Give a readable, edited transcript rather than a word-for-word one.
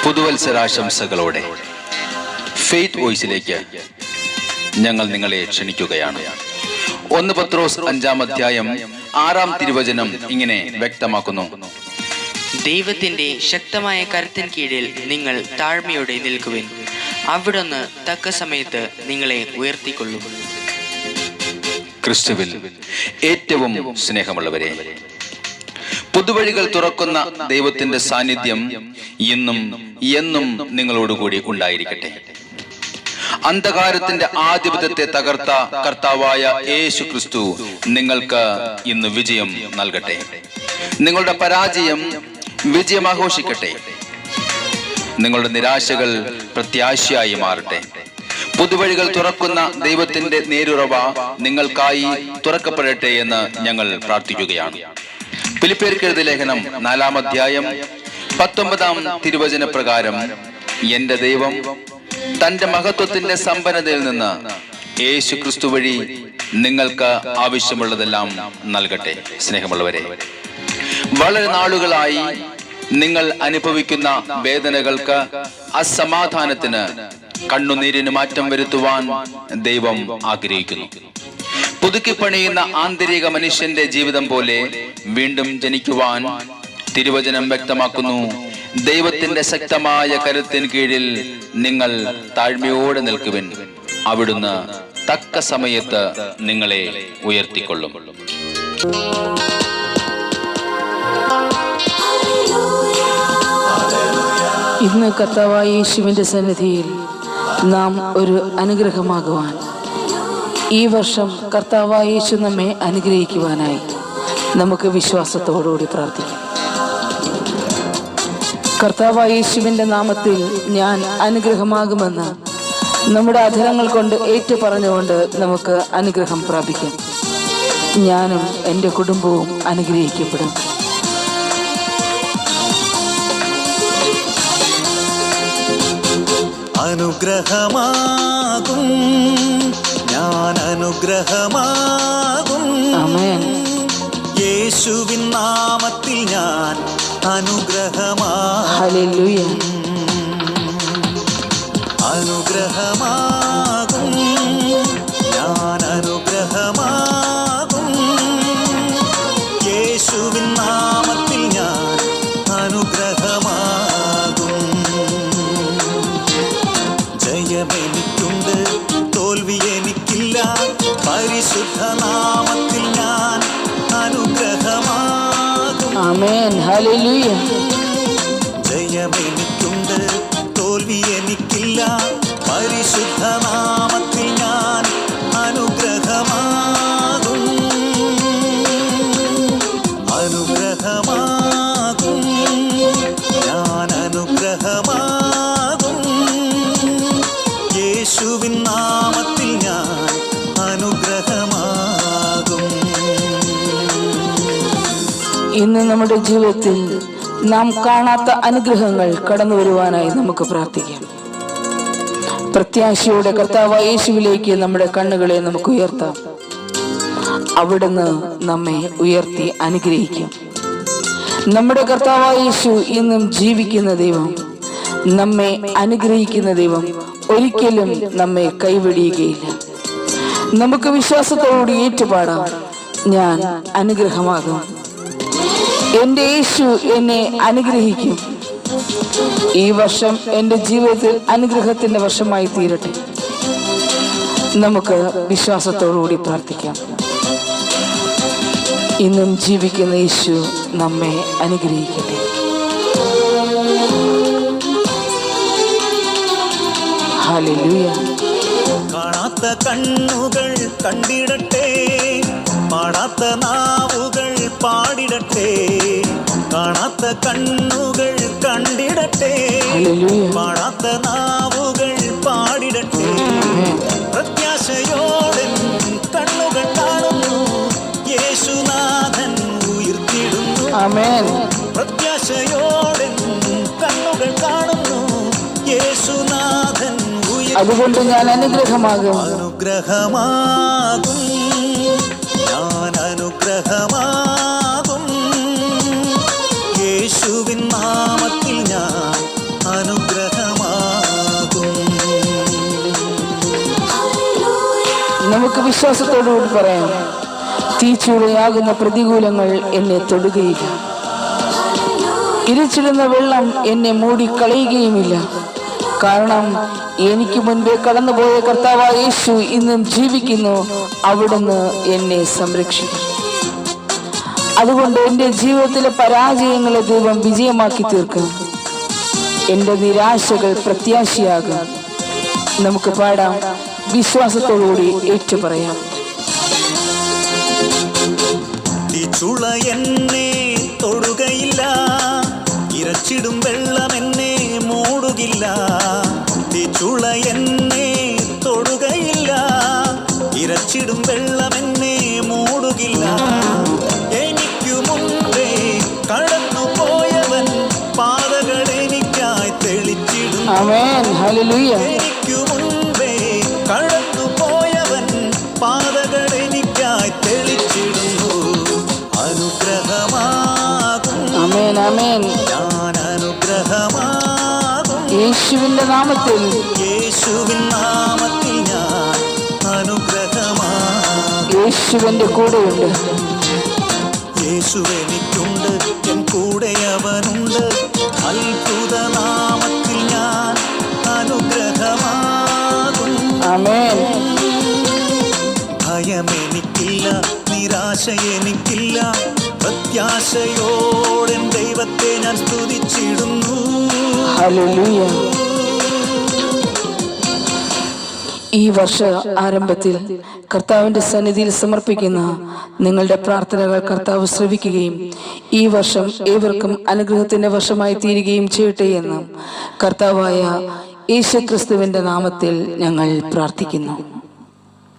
പുതുവത്സരാശംസകളോടെ faith വോയിസിലേക്ക് ഞങ്ങൾ നിങ്ങളെ ക്ഷണിക്കുകയാണ്. 1 പത്രോസ് 5-ാം അധ്യായം 6-ാം തിരുവചനം ഇങ്ങനെ വ്യക്തമാക്കുന്നു: ദൈവത്തിന്റെ ശക്തമായ കരത്തിന് കീഴിൽ നിങ്ങൾ താഴ്മയോടെ നിൽക്കുവിൻ, അവിടുന്ന് തക്ക സമയത്ത് നിങ്ങളെ ഉയർത്തിക്കൊള്ളും. ക്രിസ്തുവിൽ ഏറ്റവും സ്നേഹമുള്ളവരെ, പുതുവഴികൾ തുറക്കുന്ന ദൈവത്തിന്റെ സാന്നിധ്യം ഇന്നും എന്നും നിങ്ങളോടുകൂടി ഉണ്ടായിരിക്കട്ടെ. അന്ധകാരത്തിന്റെ ആധിപത്യത്തെ തകർത്ത കർത്താവായ യേശു ക്രിസ്തു നിങ്ങൾക്ക് ഇന്ന് വിജയം നൽകട്ടെ. നിങ്ങളുടെ പരാജയം വിജയം ആഘോഷിക്കട്ടെ. നിങ്ങളുടെ നിരാശകൾ പ്രത്യാശയായി മാറട്ടെ. പുതുവഴികൾ തുറക്കുന്ന ദൈവത്തിന്റെ നേരുറവ നിങ്ങൾക്കായി തുറക്കപ്പെടട്ടെ എന്ന് ഞങ്ങൾ പ്രാർത്ഥിക്കുകയാണ്. ഫിലിപ്പിയർക്ക് എഴുതിയ ലേഖനം 4-ാം അധ്യായം 19-ാം തിരുവചന പ്രകാരം, എന്റെ ദൈവം തന്റെ മഹത്വത്തിന്റെ സമ്പന്നതയിൽ നിന്ന് യേശു ക്രിസ്തു വഴി നിങ്ങൾക്ക് ആവശ്യമുള്ളതെല്ലാം നൽകട്ടെ. സ്നേഹമുള്ളവരെ, വളരെ നാളുകളായി നിങ്ങൾ അനുഭവിക്കുന്ന വേദനകൾക്ക്, അസമാധാനത്തിന്, കണ്ണുനീരിന് മാറ്റം വരുത്തുവാൻ ദൈവം ആഗ്രഹിക്കുന്നു. പുതുക്കിപ്പണിയുന്ന ആന്തരിക മനുഷ്യന്റെ ജീവിതം പോലെ വീണ്ടും ജനിക്കുവാൻ തിരുവചനം വ്യക്തമാക്കുന്നു. ദൈവത്തിന്റെ ശക്തമായ കരുത്തിന് കീഴിൽ നിങ്ങൾ താഴ്മയോടെ നിൽക്കുവിൻ, അവിടുന്ന് തക്ക സമയത്ത് നിങ്ങളെ ഉയർത്തിക്കൊള്ളും. ഇന്ന് കർത്താവായ യേശുവിന്റെ സന്നിധിയിൽ നാം ഒരു അനുഗ്രഹമാകുവാൻ, ഈ വർഷം കർത്താവായ യേശു നമ്മെ അനുഗ്രഹിക്കുവാനായി നമുക്ക് വിശ്വാസത്തോടുകൂടി പ്രാർത്ഥിക്കാം. കർത്താവായ യേശുവിന്റെ നാമത്തിൽ ഞാൻ അനുഗ്രഹമാകുമെന്ന് നമ്മുടെ അധരങ്ങൾ കൊണ്ട് ഏറ്റു പറഞ്ഞുകൊണ്ട് നമുക്ക് അനുഗ്രഹം പ്രാപിക്കാം. ഞാനും എൻ്റെ കുടുംബവും അനുഗ്രഹിക്കപ്പെടും. അനുഗ്രഹമാകും, ഞാൻ അനുഗ്രഹമാകും. ആമേൻ. യേശുവിൻ നാമത്തിൽ ഞാൻ അനുഗ്രഹമാകും. ഹല്ലേലൂയ. അനുഗ്രഹമാകും, ഞാൻ അനുഗ്രഹമാകും. യേശുവിൻ നാമത്തിൽ ഞാൻ അനുഗ്രഹമാകും. ജയമെനിക്കുണ്ട്, തോൽവി എനിക്കില്ല. പരിശുദ്ധ നാമത്തിൽ ഞാൻ അനുഗ്രഹമാകും. ആമേൻ. ഹല്ലേലൂയ. ജയമെനിക്കുണ്ട്, തോൽവി എനിക്കില്ല. പരിശുദ്ധ നാമത്തിൽ ഞാൻ അനുഗ്രഹമാകും. അനുഗ്രഹമാകും, ഞാൻ അനുഗ്രഹമാകും. യേശുവിൻ നാമത്തിൽ ഞാൻ അനുഗ്രഹമാകും. ഇന്ന് നമ്മുടെ ജീവിതത്തിൽ നാം കാണാത്ത അനുഗ്രഹങ്ങൾ കടന്നു വരുവാനായി നമുക്ക് പ്രാർത്ഥിക്കാം. പ്രത്യാശയോടെ കർത്താവായ യേശുവിലേക്ക് നമ്മുടെ കണ്ണുകളെ നമുക്ക് ഉയർത്താം. അവിടുന്ന് നമ്മെ ഉയർത്തി അനുഗ്രഹിക്കും. നമ്മുടെ കർത്താവായ യേശു ഇന്നും ജീവിക്കുന്ന ദൈവം, നമ്മെ അനുഗ്രഹിക്കുന്ന ദൈവം, ഒരിക്കലും നമ്മെ കൈവിടിയുകയില്ല. നമുക്ക് വിശ്വാസത്തോടുകൂടി ഏറ്റുപാടാം: ഞാൻ അനുഗ്രഹമാകും. എന്റെ യേശു എന്നെ അനുഗ്രഹിക്കും. ഈ വർഷം എൻ്റെ ജീവിതത്തിൽ അനുഗ്രഹത്തിന്റെ വർഷമായി തീരട്ടെ. നമുക്ക് വിശ്വാസത്തോടുകൂടി പ്രാർത്ഥിക്കാം. ഇന്നും ജീവിക്കുന്ന യേശു നമ്മെ അനുഗ്രഹിക്കട്ടെ. ഹല്ലേലൂയ. കാണാത്ത കണ്ണുകൾ കണ്ടിടട്ടെ, പാടാത്ത നാവുകൾ പാടിടട്ടെ. കാണാത്ത കണ്ണുകൾ കണ്ടിടട്ടെ, പാടാത്ത നാവുകൾ പാടിടട്ടെ. പ്രത്യാശയോടെ കണ്ണുകൾ കാണുന്നു, യേശുനാഥൻ ഉയർത്തിടുന്നു. ആമേൻ. പ്രത്യാശയോടെ കണ്ണുകൾ കാണുന്നു, യേശുനാഥൻ ഉയർത്തിടുന്നു. അതുകൊണ്ട് ഞാൻ അനുഗ്രഹമാകും. അനുഗ്രഹമാകും, ഞാൻ അനുഗ്രഹമാകും. യേശുവിൻ നാമത്തിൽ ഞാൻ അനുഗ്രഹമാകും. നമുക്ക് വിശ്വാസത്തോടുകൂടി പറയാം, തീച്ചൂളയാകുന്ന പ്രതികൂലങ്ങൾ എന്നെ തൊടുകയില്ല, ഇരച്ചിടുന്ന വെള്ളം എന്നെ മൂടിക്കളയുകയുമില്ല. കാരണം എനിക്ക് മുൻപേ കടന്നുപോയ കർത്താവായ യേശു ഇന്നും ജീവിക്കുന്നു. അവിടുന്ന് എന്നെ സംരക്ഷിക്കും. അതുകൊണ്ട് എൻ്റെ ജീവിതത്തിലെ പരാജയങ്ങളെ ദൈവം വിജയമാക്കി തീർക്കും. എൻ്റെ നിരാശകൾ പ്രത്യാശയാകും. നമുക്ക് പാടാം, വിശ്വാസത്തോടുകൂടി ഏറ്റുപറയാം. തീച്ചുള എന്നെ തൊടുകയില്ല, ഇരച്ചിടും വെള്ളം എന്നെ മൂടുകില്ല. തീച്ചുള എന്നെ തൊടുകയില്ല, ഇരച്ചിടും വെള്ളം എന്നെ മൂടുകില്ല. എനിക്കു മുൻപേ കടന്നു പോയവൻ പാതകൾ എനിക്കായി തെളിച്ചിടും. ആമേൻ, ഹല്ലേലൂയ. എനിക്കു മുൻപേ കടന്നു പോയവൻ പാതകൾ എനിക്കായി തെളിച്ചിടുന്നു. അനുഗ്രഹമാകും. ആമേൻ, ആമേൻ. ഞാൻ അനുഗ്രഹമാകും. യേശുവിന്റെ നാമത്തിൽ, യേശുവിൻ നാമത്തിൽ ഞാൻ അനുഗ്രഹമാകും. യേശുവിന്റെ കൂടെയുണ്ട്. യേശു എനിക്കുണ്ട്, എൻ കൂടെ അവനുണ്ട്. അത്ഭുത നാമത്തിൽ ഞാൻ അനുഗ്രഹമാകും. ആമേൻ. ഭയമെനിക്കില്ല, നിരാശ എനിക്കില്ല. പ്രത്യാശയോടെ ദൈവത്തെ ഞാൻ സ്തുതിച്ചിടുന്നു. ഹല്ലേലൂയ. ഈ വർഷ ആരംഭത്തിൽ കർത്താവിന്റെ സന്നിധിയിൽ സമർപ്പിക്കുന്ന നിങ്ങളുടെ പ്രാർത്ഥനകൾ കർത്താവ് ശ്രവിക്കുകയും ഈ വർഷം ഏവർക്കും അനുഗ്രഹത്തിന്റെ വർഷമായി തീരുകയും ചെയ്യട്ടെ എന്ന് കർത്താവായ യേശുക്രിസ്തുവിന്റെ നാമത്തിൽ ഞങ്ങൾ പ്രാർത്ഥിക്കുന്നു.